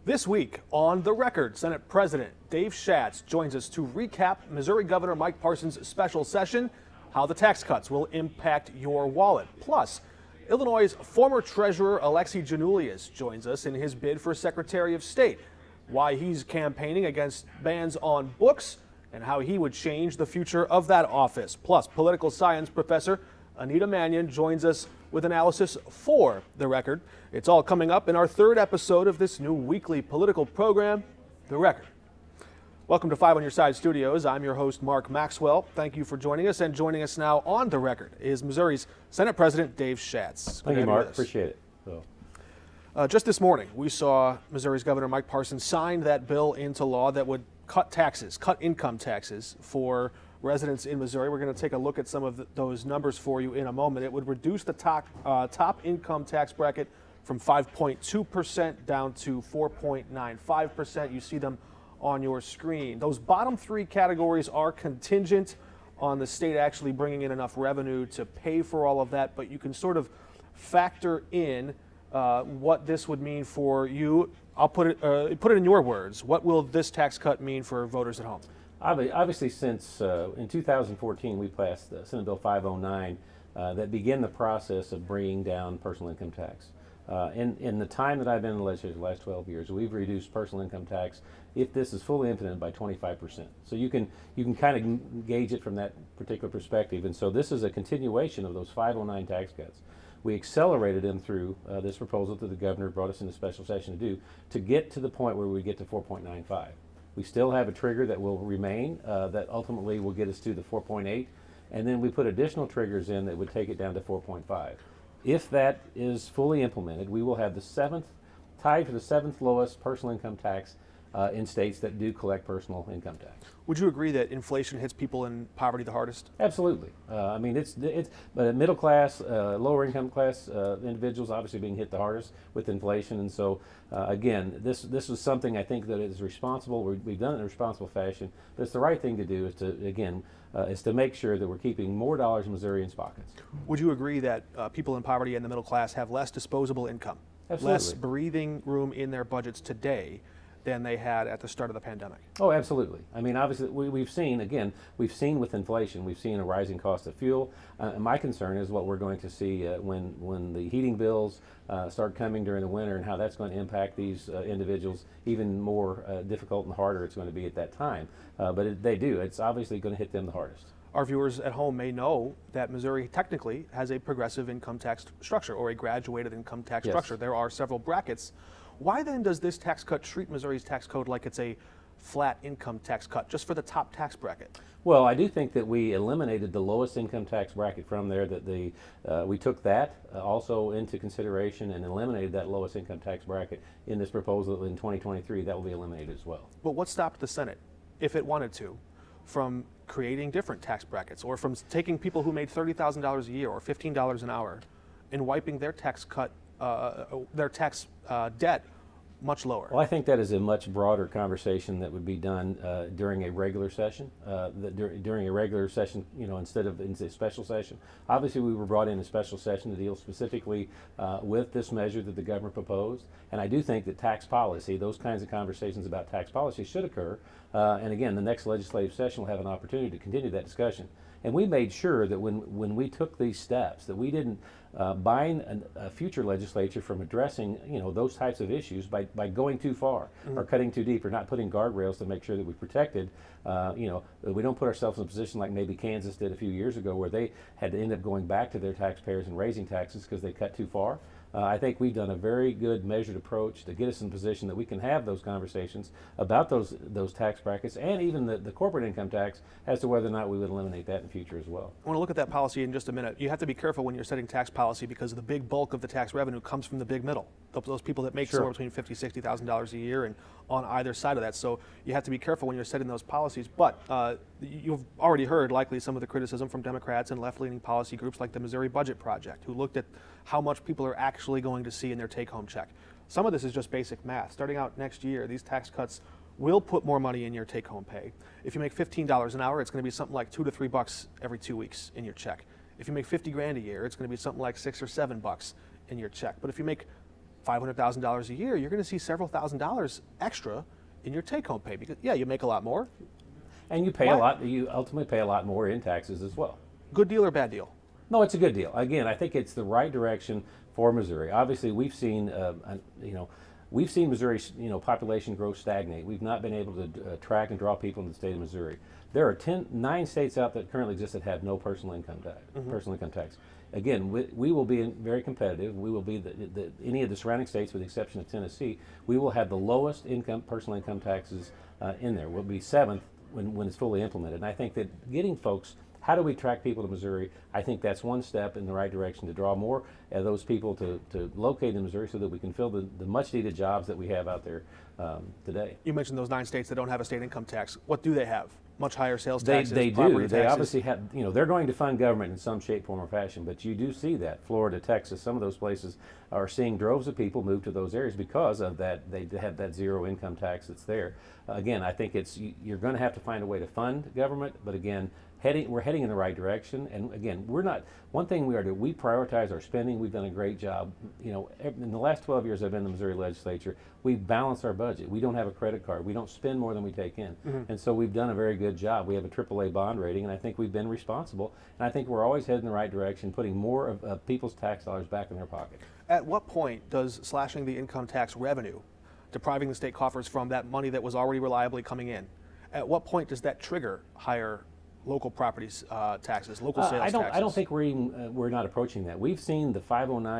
This week on The Record, Senate President Dave Schatz joins us to recap Missouri Governor Mike Parson's special session, how the tax cuts will impact your wallet. Plus, Illinois' former Treasurer Alexi Giannoulias joins us in his bid for Secretary of State, why he's campaigning against bans on books, and how he would change the future of that office. Plus, political science professor Anita Manion joins us with analysis for The Record. It's all coming up in our third episode of this new weekly political program, The Record. Welcome to Five on Your Side Studios. I'm your host, Mark Maxwell. Thank you for joining us. And joining us now on The Record is Missouri's Senate President Dave Schatz. Thank you, Mark. Appreciate it. Just this morning, we saw Missouri's Governor Mike Parson sign that bill into law that would cut taxes, cut income taxes for residents in Missouri. We're going to take a look at some of those numbers for you in a moment. It would reduce the top income tax bracket from 5.2% down to 4.95%. You see them on your screen. Those bottom three categories are contingent on the state actually bringing in enough revenue to pay for all of that, but you can sort of factor in what this would mean for you. I'll put it in your words. What will this tax cut mean for voters at home? Obviously, since in 2014 we passed Senate Bill 509 that began the process of bringing down personal income tax. In the time that I've been in the legislature, the last 12 years, we've reduced personal income tax, if this is fully implemented, by 25%. So you can kind of gauge it from that particular perspective. And so this is a continuation of those 509 tax cuts. We accelerated them through this proposal that the governor brought us into special session to get to the point where we get to 4.95. We still have a trigger that will remain that ultimately will get us to the 4.8, and then we put additional triggers in that would take it down to 4.5. If that is fully implemented, we will have tied for the seventh lowest personal income tax in states that do collect personal income tax. Would you agree that inflation hits people in poverty the hardest? Absolutely. I mean, but middle class, lower income class individuals obviously being hit the hardest with inflation. And so, again, this is something I think that is responsible. We've done it in a responsible fashion, but it's the right thing to do is to make sure that we're keeping more dollars in Missourians' pockets. Would you agree that people in poverty and the middle class have less disposable income, Absolutely. less breathing room in their budgets today than they had at the start of the pandemic? Oh, absolutely. I mean, obviously, we've seen with inflation, we've seen a rising cost of fuel. And my concern is what we're going to see when the heating bills start coming during the winter, and how that's going to impact these individuals even more difficult and harder it's going to be at that time. But they do. It's obviously going to hit them the hardest. Our viewers at home may know that Missouri technically has a progressive income tax structure, or a graduated income tax structure. There are several brackets. Why then does this tax cut treat Missouri's tax code like it's a flat income tax cut, just for the top tax bracket? Well, I do think that we eliminated the lowest income tax bracket from there. That we took that also into consideration and eliminated that lowest income tax bracket in this proposal in 2023. That will be eliminated as well. But what stopped the Senate, if it wanted to, from creating different tax brackets, or from taking people who made $30,000 a year or $15 an hour and wiping their tax cut, their tax debt much lower? Well, I think that is a much broader conversation that would be done during a regular session. During a regular session, instead of in a special session. Obviously, we were brought in a special session to deal specifically with this measure that the governor proposed. And I do think that tax policy, those kinds of conversations about tax policy, should occur. And again, the next legislative session will have an opportunity to continue that discussion. And we made sure that when we took these steps, that we didn't bind a future legislature from addressing those types of issues by going too far, or cutting too deep, or not putting guardrails to make sure that we protected. We don't put ourselves in a position like maybe Kansas did a few years ago, where they had to end up going back to their taxpayers and raising taxes because they cut too far. I think we've done a very good measured approach to get us in a position that we can have those conversations about those tax brackets, and even the corporate income tax, as to whether or not we would eliminate that in the future as well. I want to look at that policy in just a minute. You have to be careful when you're setting tax policy, because the big bulk of the tax revenue comes from the big middle, those people that make somewhere between $50,000, $60,000 a year, and on either side of that. So you have to be careful when you're setting those policies. But you've already heard likely some of the criticism from Democrats and left-leaning policy groups like the Missouri Budget Project, who looked at how much people are actually going to see in their take-home check. Some of this is just basic math. Starting out next year, these tax cuts will put more money in your take-home pay. If you make $15 an hour, it's going to be something like $2 to $3 every 2 weeks in your check. If you make $50 grand a year, it's going to be something like $6 or $7 in your check. But if you make $500,000 a year, you're going to see several $1,000s extra in your take-home pay because, yeah, you make a lot more. And you pay a lot. You ultimately pay a lot more in taxes as well. Good deal or bad deal? No, it's a good deal. Again, I think it's the right direction for Missouri. Obviously, we've seen, we've seen Missouri's, population growth stagnate. We've not been able to attract and draw people into the state of Missouri. There are 9 states out that currently exist that have no personal income tax. Again, we will be very competitive. We will be any of the surrounding states, with the exception of Tennessee. We will have the lowest personal income taxes in there. We'll be 7th when it's fully implemented. And I think that getting folks, how do we attract people to Missouri? I think that's one step in the right direction to draw more of those people to locate in Missouri so that we can fill the much needed jobs that we have out there today. You mentioned those 9 states that don't have a state income tax. What do they have? Much higher sales taxes, They property do. taxes. They obviously have, they're going to fund government in some shape, form, or fashion, but you do see that. Florida, Texas, some of those places are seeing droves of people move to those areas because of that. They have that zero income tax that's there. Again, I think you're going to have to find a way to fund government, but again, we're heading in the right direction. And again, one thing we are doing, we prioritize our spending. We've done a great job. In the last 12 years I've been in the Missouri legislature, we've balanced our budget. We don't have a credit card. We don't spend more than we take in. And so we've done a very good job. We have a AAA bond rating, and I think we've been responsible. And I think we're always heading in the right direction, putting more of people's tax dollars back in their pocket. At what point does slashing the income tax revenue, depriving the state coffers from that money that was already reliably coming in, at what point does that trigger higher local properties taxes, local sales taxes? I don't think we're not approaching that. We've seen the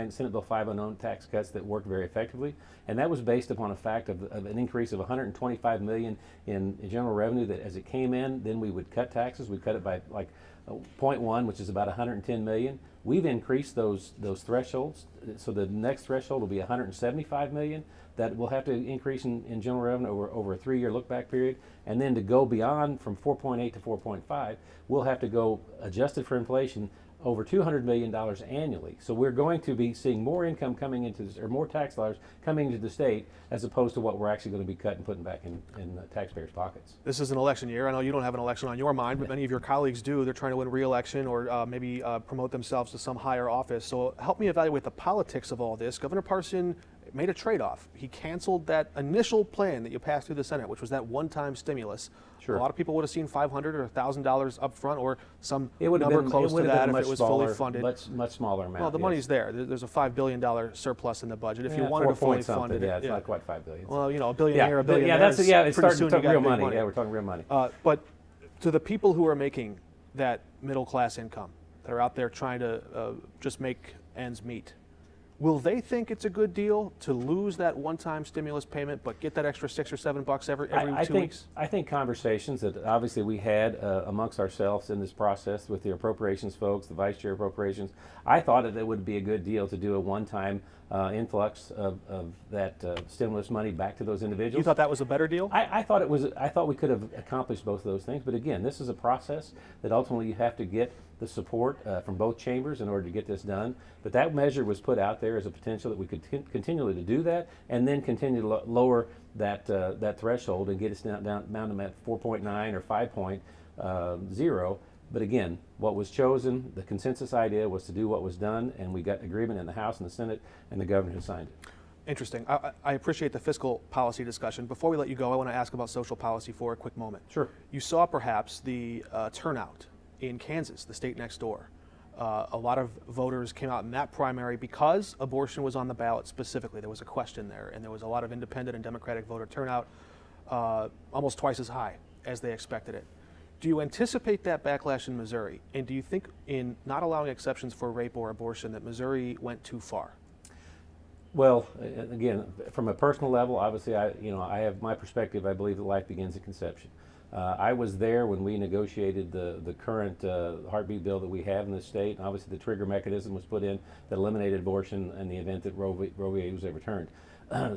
Senate Bill 509 tax cuts that worked very effectively, and that was based upon a fact of an increase of $125 million in general revenue that as it came in, then we would cut taxes. We'd cut it by like 0.1, which is about $110 million. We've increased those thresholds, so the next threshold will be $175 million. That will have to increase in general revenue over a 3-year look-back period. And then to go beyond from 4.8 to 4.5, we'll have to go, adjusted for inflation, over $200 million annually. So we're going to be seeing more income coming into this, or more tax dollars coming into the state, as opposed to what we're actually going to be cutting and putting back in taxpayers' pockets. This is an election year. I know you don't have an election on your mind, but many of your colleagues do. They're trying to win re-election or maybe promote themselves to some higher office. So help me evaluate the politics of all this. Governor Parson made a trade-off. He canceled that initial plan that you passed through the Senate, which was that one-time stimulus. Sure. A lot of people would have seen $500 or $1,000 up front, or some number close to that if it was fully funded. Much smaller amount. Well, the money's there. There's a $5 billion surplus in the budget. If you wanted to fully fund it, it's not quite $5 billion. Well, a billion here, a billion there. It's pretty starting soon to you talk got real big money. Yeah, we're talking real money. But to the people who are making that middle-class income, that are out there trying to just make ends meet, will they think it's a good deal to lose that one-time stimulus payment but get that extra $6 or $7 every 2 weeks? I think conversations that obviously we had amongst ourselves in this process with the appropriations folks, the vice chair appropriations, I thought that it would be a good deal to do a one-time influx of that stimulus money back to those individuals. You thought that was a better deal? I thought we could have accomplished both of those things, but again, this is a process that ultimately you have to get the support from both chambers in order to get this done. But that measure was put out there as a potential that we could continually to do that, and then continue to lower that threshold and get us down to at 4.9 or 5.0. But again, what was chosen, the consensus idea was to do what was done, and we got agreement in the House and the Senate, and the governor signed it. Interesting. I appreciate the fiscal policy discussion. Before we let you go, I want to ask about social policy for a quick moment. Sure. You saw perhaps the turnout in Kansas, the state next door. A lot of voters came out in that primary because abortion was on the ballot specifically. There was a question there, and there was a lot of independent and Democratic voter turnout, almost twice as high as they expected it. Do you anticipate that backlash in Missouri? And do you think in not allowing exceptions for rape or abortion that Missouri went too far? Well, again, from a personal level, obviously, I have my perspective. I believe that life begins at conception. I was there when we negotiated the current heartbeat bill that we have in the state. And obviously, the trigger mechanism was put in that eliminated abortion in the event that Roe v. Wade was overturned.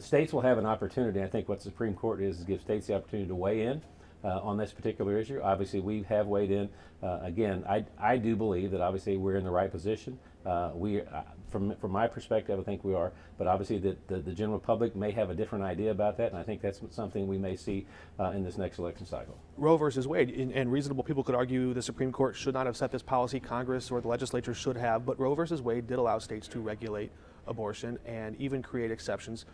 States will have an opportunity. I think what the Supreme Court is give states the opportunity to weigh in on this particular issue. Obviously, we have weighed in. Again, I do believe that obviously we're in the right position. From my perspective, I think we are. But obviously, the general public may have a different idea about that, and I think that's something we may see in this next election cycle. Roe versus Wade, and reasonable people could argue the Supreme Court should not have set this policy. Congress or the legislature should have, but Roe versus Wade did allow states to regulate abortion and even create exceptions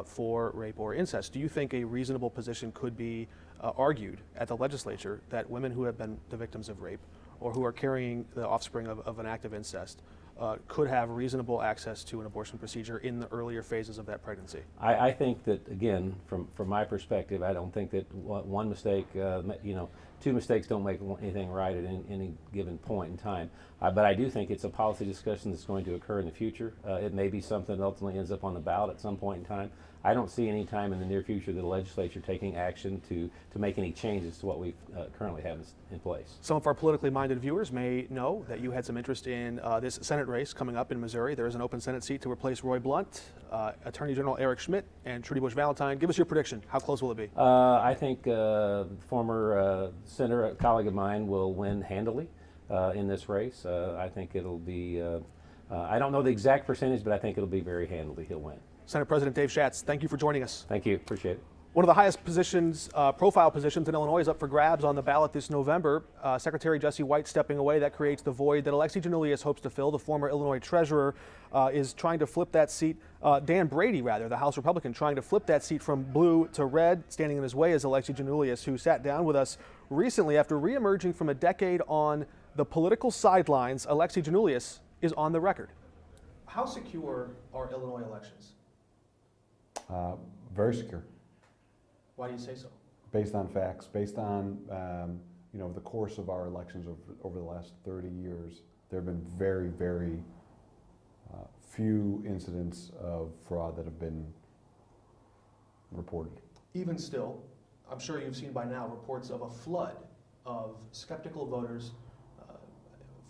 for rape or incest. Do you think a reasonable position could be argued at the legislature that women who have been the victims of rape or who are carrying the offspring of an act of incest could have reasonable access to an abortion procedure in the earlier phases of that pregnancy? I think that, again, from my perspective, I don't think that one mistake, two mistakes don't make anything right at any given point in time. But I do think it's a policy discussion that's going to occur in the future. It may be something that ultimately ends up on the ballot at some point in time. I don't see any time in the near future the legislature taking action to make any changes to what we currently have in place. Some of our politically minded viewers may know that you had some interest in this Senate race coming up in Missouri. There is an open Senate seat to replace Roy Blunt, Attorney General Eric Schmidt, and Trudy Bush Valentine. Give us your prediction. How close will it be? I think former senator, a colleague of mine, will win handily in this race. I think it'll be, I don't know the exact percentage, but I think it'll be very handily. He'll win. Senate President Dave Schatz, thank you for joining us. Thank you. Appreciate it. One of the highest positions, profile positions in Illinois is up for grabs on the ballot this November. Secretary Jesse White stepping away. That creates the void that Alexi Giannoulias hopes to fill. The former Illinois treasurer is trying to flip that seat. Dan Brady, rather, the House Republican, trying to flip that seat from blue to red. Standing in his way is Alexi Giannoulias, who sat down with us recently after reemerging from a decade on the political sidelines. Alexi Giannoulias is on the record. How secure are Illinois elections? Very secure. Why do you say so? Based on facts, based on the course of our elections over the last 30 years, there have been very, very few incidents of fraud that have been reported. Even still, I'm sure you've seen by now reports of a flood of skeptical voters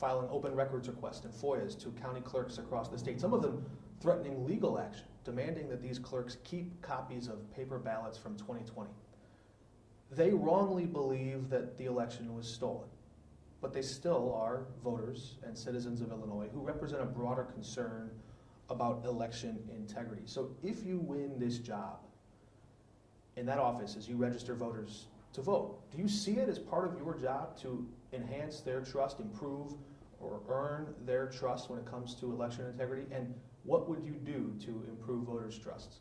filing open records requests and FOIAs to county clerks across the state, some of them threatening legal action, demanding that these clerks keep copies of paper ballots from 2020. They wrongly believe that the election was stolen, but they still are voters and citizens of Illinois who represent a broader concern about election integrity. So if you win this job in that office as you register voters to vote, do you see it as part of your job to enhance their trust, improve or earn their trust when it comes to election integrity? And what would you do to improve voters' trust?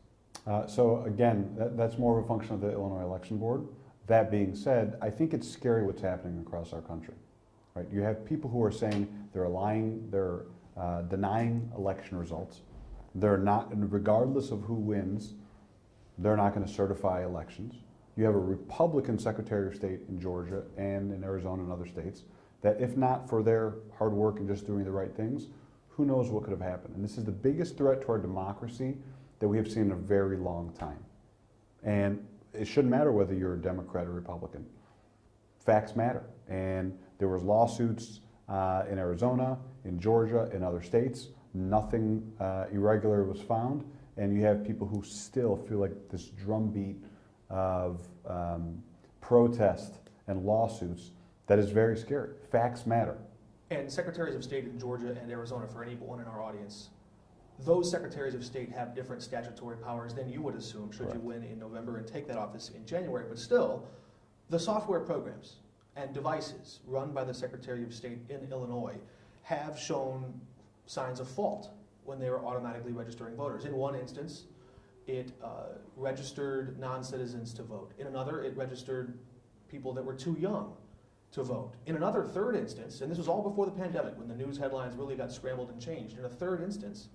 So again, that's more of a function of the Illinois Election Board. That being said, I think it's scary what's happening across our country. Right? You have people who are saying they're lying, they're denying election results. They're not, regardless of who wins, they're not going to certify elections. You have a Republican Secretary of State in Georgia and in Arizona and other states that, if not for their hard work and just doing the right things, who knows what could have happened. And this is the biggest threat to our democracy that we have seen in a very long time. And it shouldn't matter whether you're a Democrat or Republican. Facts matter. And there was lawsuits in Arizona, in Georgia, in other states. Nothing irregular was found. And you have people who still feel like this drumbeat of protest and lawsuits that is very scary. Facts matter. And secretaries of state in Georgia and Arizona, for anyone in our audience, those secretaries of state have different statutory powers than you would assume should you win in November and take that office in January. But still, the software programs and devices run by the Secretary of State in Illinois have shown signs of fault when they were automatically registering voters. In one instance, it registered non-citizens to vote. In another, it registered people that were too young to vote. In another third instance, and this was all before the pandemic when the news headlines really got scrambled and changed, in a third instance,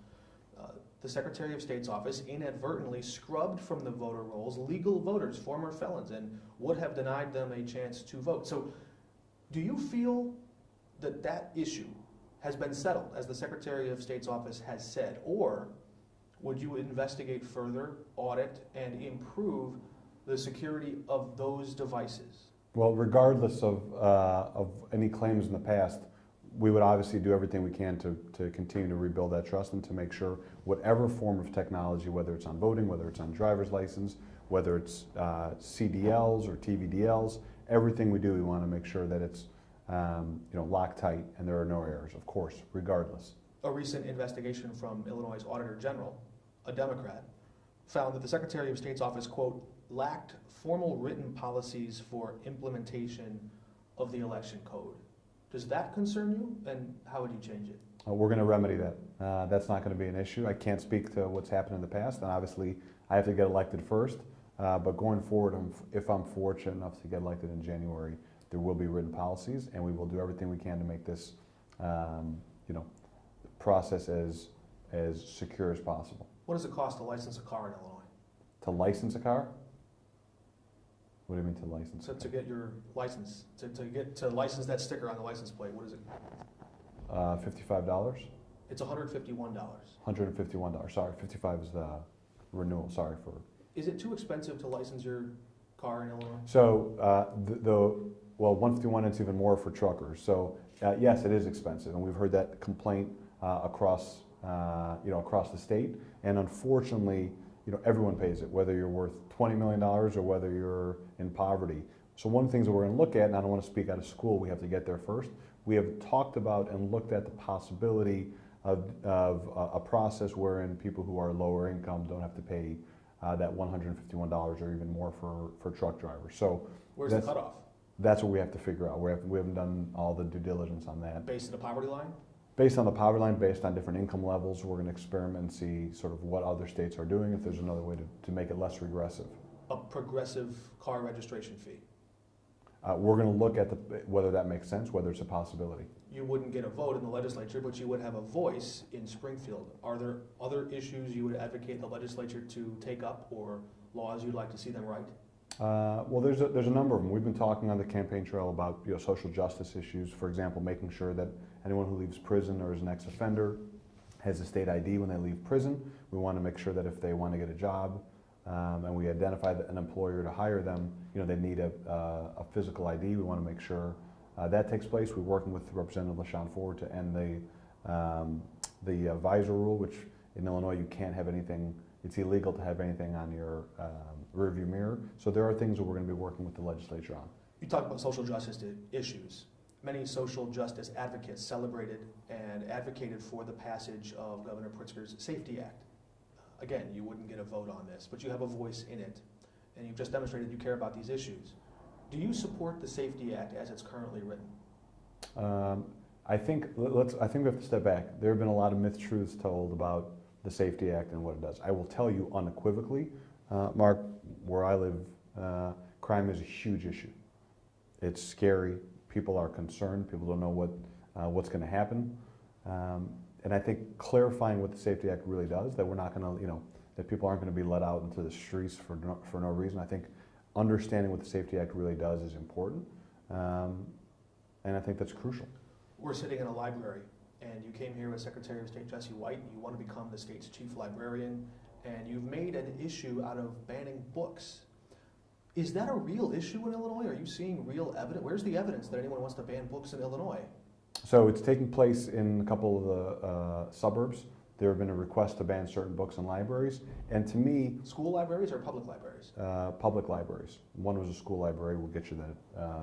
the Secretary of State's office inadvertently scrubbed from the voter rolls legal voters, former felons, and would have denied them a chance to vote. So do you feel that that issue has been settled, as the Secretary of State's office has said, or would you investigate further, audit, and improve the security of those devices? Well, regardless of any claims in the past, we would obviously do everything we can to continue to rebuild that trust and to make sure whatever form of technology, whether it's on voting, whether it's on driver's license, whether it's CDLs or TVDLs, everything we do, we want to make sure that it's locked tight and there are no errors, of course, regardless. A recent investigation from Illinois' Auditor General, a Democrat, found that the Secretary of State's office, quote, lacked formal written policies for implementation of the election code. Does that concern you, and how would you change it? We're going to remedy that. That's not going to be an issue. I can't speak to what's happened in the past, and obviously I have to get elected first. But going forward, if I'm fortunate enough to get elected in January, there will be written policies, and we will do everything we can to make this, process as secure as possible. What does it cost to license a car in Illinois? To license a car? What do you mean to license? To get your license, to license that sticker on the license plate, what is it? $55. It's $151. $151. Sorry, 55 is the renewal. Sorry for. Is it too expensive to license your car in Illinois? So well, 151 is even more for truckers. So yes, it is expensive, and we've heard that complaint across the state. And unfortunately, everyone pays it, whether you're worth $20 million or whether you're in poverty. So one of the things that we're going to look at, and I don't want to speak out of school, we have to get there first. We have talked about and looked at the possibility of a process wherein people who are lower income don't have to pay that $151 or even more for truck drivers. So where's the cutoff? That's what we have to figure out. We haven't done all the due diligence on that. Based on the poverty line? Based on the poverty line, based on different income levels, we're going to experiment and see sort of what other states are doing, if there's another way to make it less regressive. A progressive car registration fee? We're going to look at whether that makes sense, whether it's a possibility. You wouldn't get a vote in the legislature, but you would have a voice in Springfield. Are there other issues you would advocate the legislature to take up, or laws you'd like to see them write? Well, there's a number of them. We've been talking on the campaign trail about social justice issues. For example, making sure that anyone who leaves prison or is an ex-offender has a state ID when they leave prison. We want to make sure that if they want to get a job and we identify an employer to hire them, they need a physical ID. We want to make sure that takes place. We're working with Representative LaShawn Ford to end the visor rule, which in Illinois you can't have anything. It's illegal to have anything on your rearview mirror. So there are things that we're going to be working with the legislature on. You talk about social justice issues. Many social justice advocates celebrated and advocated for the passage of Governor Pritzker's Safety Act. Again, you wouldn't get a vote on this, but you have a voice in it, and you've just demonstrated you care about these issues. Do you support the Safety Act as it's currently written? I think we have to step back. There have been a lot of myth-truths told about the Safety Act and what it does. I will tell you unequivocally, Mark, where I live, crime is a huge issue. It's scary. People are concerned. People don't know what's going to happen. And I think clarifying what the Safety Act really does, that we're not going to, that people aren't going to be let out into the streets for no reason. I think understanding what the Safety Act really does is important, and I think that's crucial. We're sitting in a library, and you came here with Secretary of State Jesse White, and you want to become the state's chief librarian, and you've made an issue out of banning books. Is that a real issue in Illinois? Are you seeing real evidence? Where's the evidence that anyone wants to ban books in Illinois? So it's taking place in a couple of the suburbs. There have been a request to ban certain books in libraries, and to me, school libraries or public libraries? Public libraries. One was a school library. We'll get you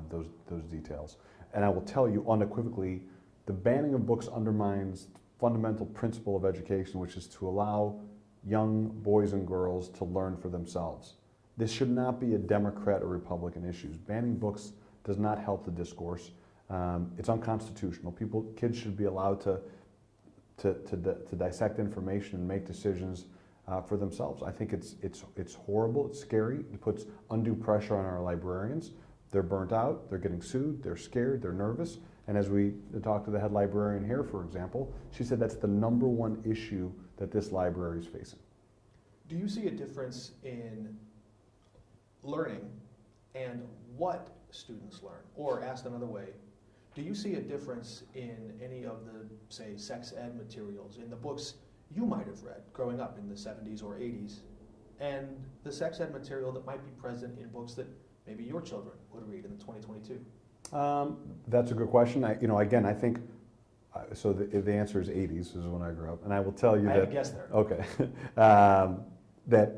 those details. And I will tell you unequivocally, the banning of books undermines the fundamental principle of education, which is to allow young boys and girls to learn for themselves. This should not be a Democrat or Republican issue. Banning books does not help the discourse. It's unconstitutional. Kids should be allowed to dissect information and make decisions for themselves. I think it's horrible. It's scary. It puts undue pressure on our librarians. They're burnt out. They're getting sued. They're scared. They're nervous. And as we talked to the head librarian here, for example, she said that's the #1 issue that this library is facing. Do you see a difference in learning and what students learn? Or asked another way, do you see a difference in any of the, say, sex ed materials in the books you might have read growing up in the 70s or 80s, and the sex ed material that might be present in books that maybe your children would read in 2022? That's a good question. I think, so the answer is 80s is when I grew up, and I will tell you I that. had to guess there. Okay. That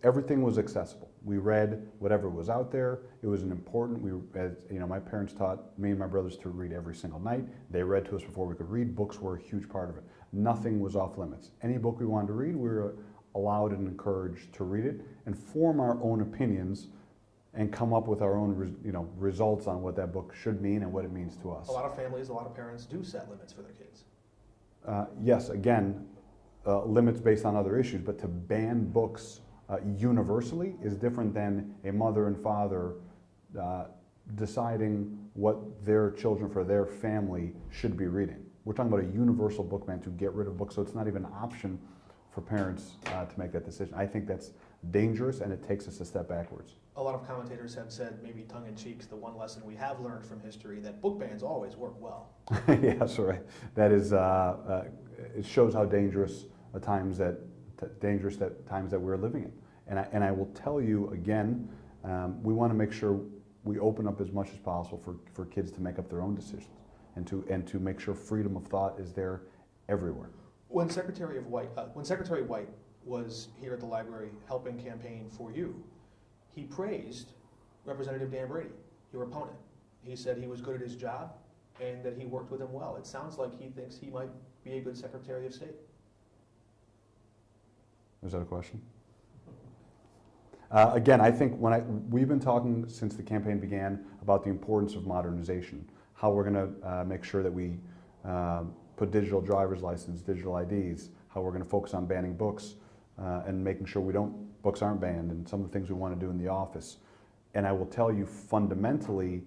everything was accessible. We read whatever was out there. It was my parents taught me and my brothers to read every single night. They read to us before we could read. Books were a huge part of it. Nothing was off limits. Any book we wanted to read, we were allowed and encouraged to read it and form our own opinions and come up with our own results on what that book should mean and what it means to us. A lot of families, a lot of parents do set limits for their kids. Yes, again, limits based on other issues, but to ban books universally is different than a mother and father deciding what their children for their family should be reading. We're talking about a universal book ban to get rid of books, so it's not even an option for parents to make that decision. I think that's dangerous, and it takes us a step backwards. A lot of commentators have said, maybe tongue-in-cheek, the one lesson we have learned from history, that book bans always work well. Yes, right. That is, it shows how dangerous times that we're living in. And I will tell you again, we want to make sure we open up as much as possible for kids to make up their own decisions, and to make sure freedom of thought is there everywhere. When Secretary White was here at the library helping campaign for you, he praised Representative Dan Brady, your opponent. He said he was good at his job and that he worked with him well. It sounds like he thinks he might be a good Secretary of State. Is that a question? Again, I think we've been talking since the campaign began about the importance of modernization, how we're going to make sure that we put digital driver's license, digital IDs, how we're going to focus on banning books and making sure books aren't banned, and some of the things we want to do in the office. And I will tell you fundamentally,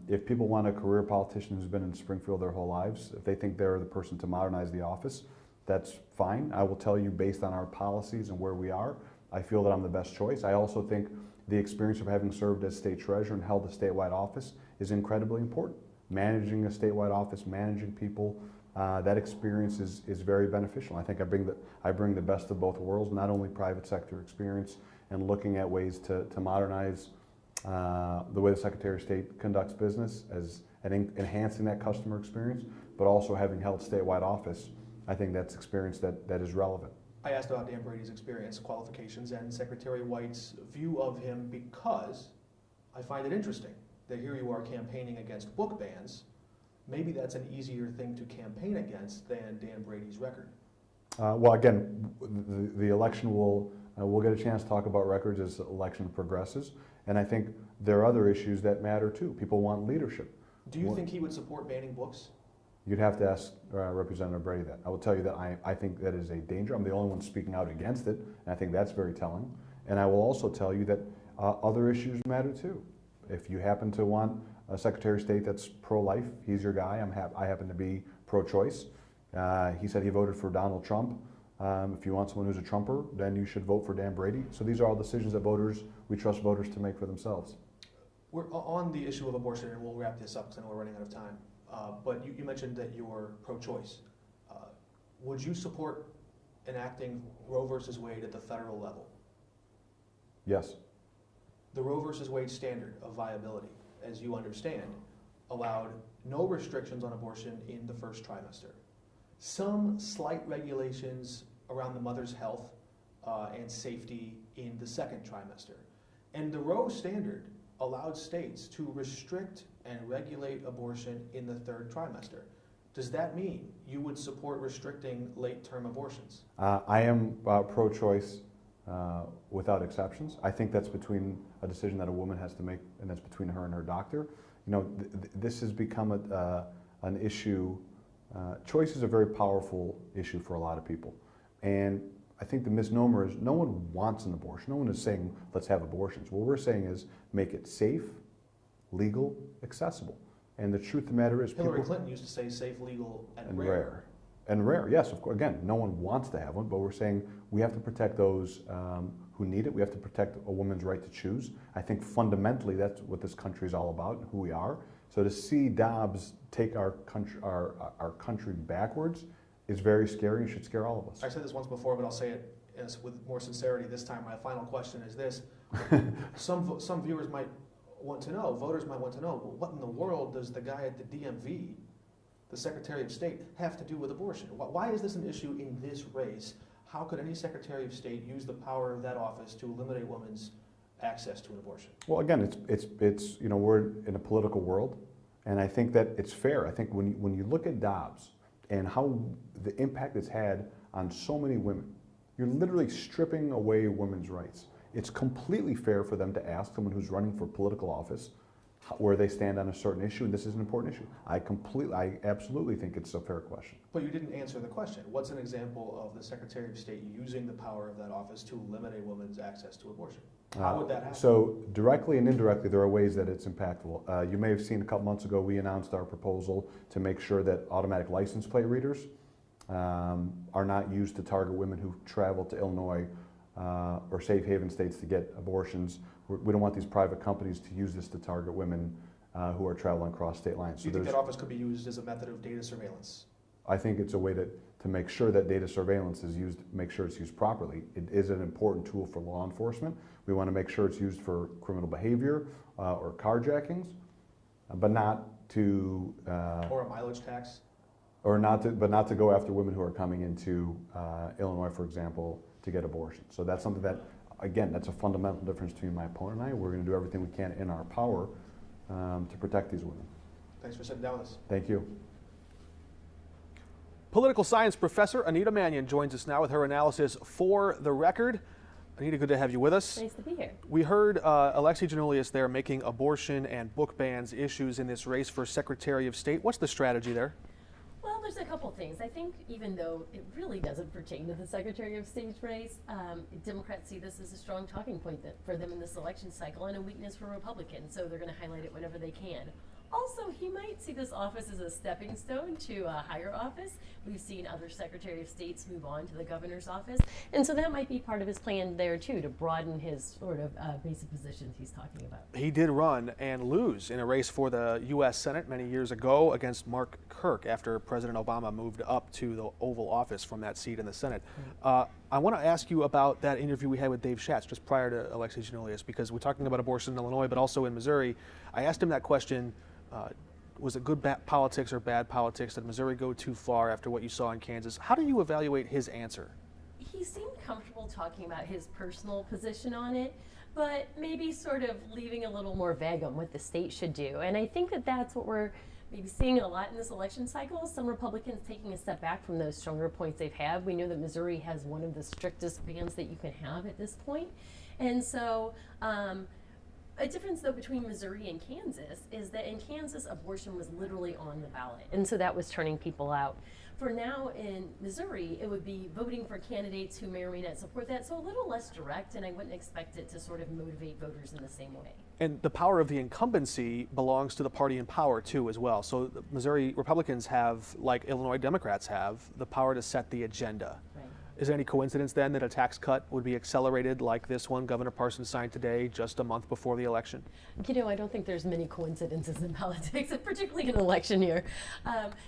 if people want a career politician who's been in Springfield their whole lives, if they think they're the person to modernize the office, that's fine. I will tell you, based on our policies and where we are, I feel that I'm the best choice. I also think the experience of having served as state treasurer and held a statewide office is incredibly important. Managing a statewide office, managing people, that experience is very beneficial. I think I bring the best of both worlds, not only private sector experience and looking at ways to modernize the way the Secretary of State conducts business and enhancing that customer experience, but also having held statewide office. I think that's experience that is relevant. I asked about Dan Brady's experience, qualifications, and Secretary White's view of him because I find it interesting that here you are campaigning against book bans. Maybe that's an easier thing to campaign against than Dan Brady's record. Well, again, the election we'll get a chance to talk about records as the election progresses, and I think there are other issues that matter too. People want leadership. Do you think he would support banning books? You'd have to ask Representative Brady that. I will tell you that I think that is a danger. I'm the only one speaking out against it, and I think that's very telling. And I will also tell you that other issues matter too. If you happen to want a Secretary of State that's pro-life, he's your guy. I happen to be pro-choice. He said he voted for Donald Trump. If you want someone who's a Trumper, then you should vote for Dan Brady. So these are all decisions that we trust voters to make for themselves. We're on the issue of abortion, and we'll wrap this up because I know we're running out of time. But you mentioned that you're pro-choice. Would you support enacting Roe versus Wade at the federal level? Yes. The Roe versus Wade standard of viability, as you understand, allowed no restrictions on abortion in the first trimester. Some slight regulations around the mother's health and safety in the second trimester. And the Roe standard allowed states to restrict and regulate abortion in the third trimester. Does that mean you would support restricting late-term abortions? I am pro-choice without exceptions. I think that's a decision that a woman has to make, and that's between her and her doctor. You know, this has become an issue. Choice is a very powerful issue for a lot of people, and I think the misnomer is no one wants an abortion. No one is saying let's have abortions. What we're saying is make it safe, legal, accessible. And the truth of the matter is Hillary Clinton used to say safe, legal, and rare. And rare, yes, of course. Again, no one wants to have one, but we're saying we have to protect those who need it. We have to protect a woman's right to choose. I think fundamentally that's what this country is all about and who we are. So to see Dobbs take our country backwards is very scary and should scare all of us. I said this once before, but I'll say it with more sincerity this time. My final question is this. Some viewers might want to know, voters might want to know, well, what in the world does the guy at the DMV, the Secretary of State, have to do with abortion? Why is this an issue in this race? How could any Secretary of State use the power of that office to eliminate women's access to an abortion? Well, again, it's you know, we're in a political world, and I think that it's fair. I think when you look at Dobbs and how the impact it's had on so many women, you're literally stripping away women's rights. It's completely fair for them to ask someone who's running for political office where they stand on a certain issue, and this is an important issue. I absolutely think it's a fair question. But you didn't answer the question. What's an example of the Secretary of State using the power of that office to limit a woman's access to abortion? How would that happen? So directly and indirectly, there are ways that it's impactful. You may have seen a couple months ago, we announced our proposal to make sure that automatic license plate readers are not used to target women who travel to Illinois or safe haven states to get abortions. We don't want these private companies to use this to target women who are traveling across state lines. Do you think that office could be used as a method of data surveillance? I think it's a way to make sure that data surveillance is used, make sure it's used properly. It is an important tool for law enforcement. We want to make sure it's used for criminal behavior or carjackings, but not to... or a mileage tax? Or not to go after women who are coming into Illinois, for example, to get abortions. So that's something that, again, that's a fundamental difference between my opponent and I. We're going to do everything we can in our power to protect these women. Thanks for sitting down with us. Thank you. Political science professor Anita Manion joins us now with her analysis for the record. Anita, good to have you with us. Nice to be here. We heard Alexi Giannoulias there making abortion and book bans issues in this race for Secretary of State. What's the strategy there? Well, there's a couple things. I think even though it really doesn't pertain to the Secretary of State's race, Democrats see this as a strong talking point for them in this election cycle and a weakness for Republicans, so they're going to highlight it whenever they can. Also, he might see this office as a stepping stone to a higher office. We've seen other Secretary of States move on to the governor's office, and so that might be part of his plan there too, to broaden his sort of basic positions he's talking about. He did run and lose in a race for the U.S. Senate many years ago against Mark after President Obama moved up to the Oval Office from that seat in the Senate. I want to ask you about that interview we had with Dave Schatz just prior to Alexi Giannoulias, because we're talking about abortion in Illinois, but also in Missouri. I asked him that question, was it good politics or bad politics? Did Missouri go too far after what you saw in Kansas? How do you evaluate his answer? He seemed comfortable talking about his personal position on it, but maybe sort of leaving a little more vague on what the state should do. And I think that that's what we're maybe seeing a lot in this election cycle. Some Republicans taking a step back from those stronger points they've had. We know that Missouri has one of the strictest bans that you can have at this point. And so a difference, though, between Missouri and Kansas is that in Kansas, abortion was literally on the ballot, and so that was turning people out. For now in Missouri, it would be voting for candidates who may or may not support that, so a little less direct, and I wouldn't expect it to sort of motivate voters in the same way. And the power of the incumbency belongs to the party in power, too, as well. So the Missouri Republicans have, like Illinois Democrats have, the power to set the agenda. Right. Is there any coincidence then that a tax cut would be accelerated like this one Governor Parsons signed today, just a month before the election? You know, I don't think there's many coincidences in politics, particularly in an election year.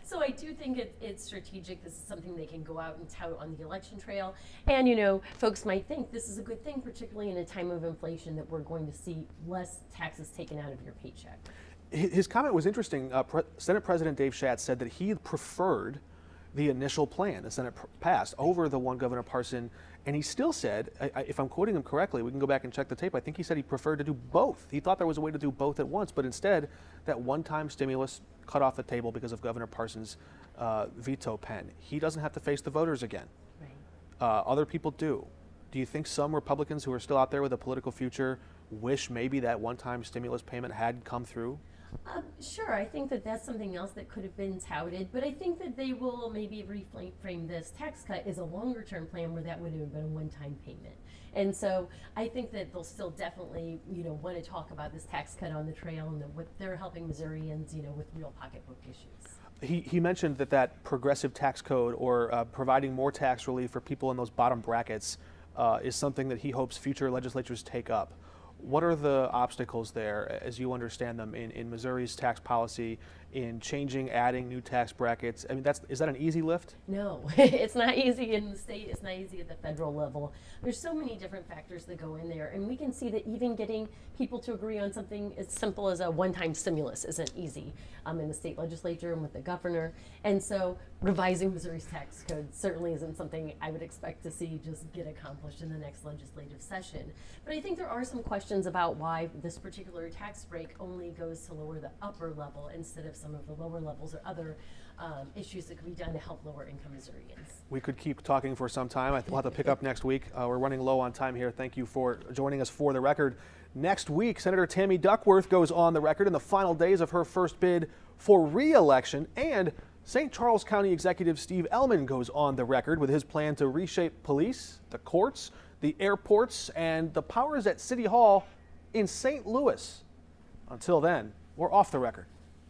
So I do think it's strategic. This is something they can go out and tout on the election trail. And, you know, folks might think this is a good thing, particularly in a time of inflation, that we're going to see less taxes taken out of your paycheck. His comment was interesting. Senate President Dave Schatz said that he preferred the initial plan the Senate passed over the one Governor Parson, and he still said, if I'm quoting him correctly, we can go back and check the tape, I think he said he preferred to do both. He thought there was a way to do both at once, but instead that one-time stimulus cut off the table because of Governor Parsons' veto pen. He doesn't have to face the voters again. Right. Other people do. Do you think some Republicans who are still out there with a political future wish maybe that one-time stimulus payment had come through? Sure, I think that that's something else that could have been touted, but I think that they will maybe reframe this tax cut as a longer-term plan where that would have been a one-time payment. And so I think that they'll still definitely, you know, want to talk about this tax cut on the trail and what they're helping Missourians, you know, with real pocketbook issues. He mentioned that progressive tax code or providing more tax relief for people in those bottom brackets is something that he hopes future legislatures take up. What are the obstacles there, as you understand them, in Missouri's tax policy, in changing, adding new tax brackets? I mean, is that an easy lift? No, it's not easy in the state. It's not easy at the federal level. There's so many different factors that go in there, and we can see that even getting people to agree on something as simple as a one-time stimulus isn't easy in the state legislature and with the governor. And so revising Missouri's tax code certainly isn't something I would expect to see just get accomplished in the next legislative session. But I think there are some questions about why this particular tax break only goes to lower the upper level instead of some of the lower levels or other issues that could be done to help lower income Missourians. We could keep talking for some time. We'll have to pick up next week. We're running low on time here. Thank you for joining us for The Record. Next week, Senator Tammy Duckworth goes on the record in the final days of her first bid for re-election, and St. Charles County Executive Steve Ellman goes on the record with his plan to reshape police, the courts, the airports, and the powers at City Hall in St. Louis. Until then, we're off the record.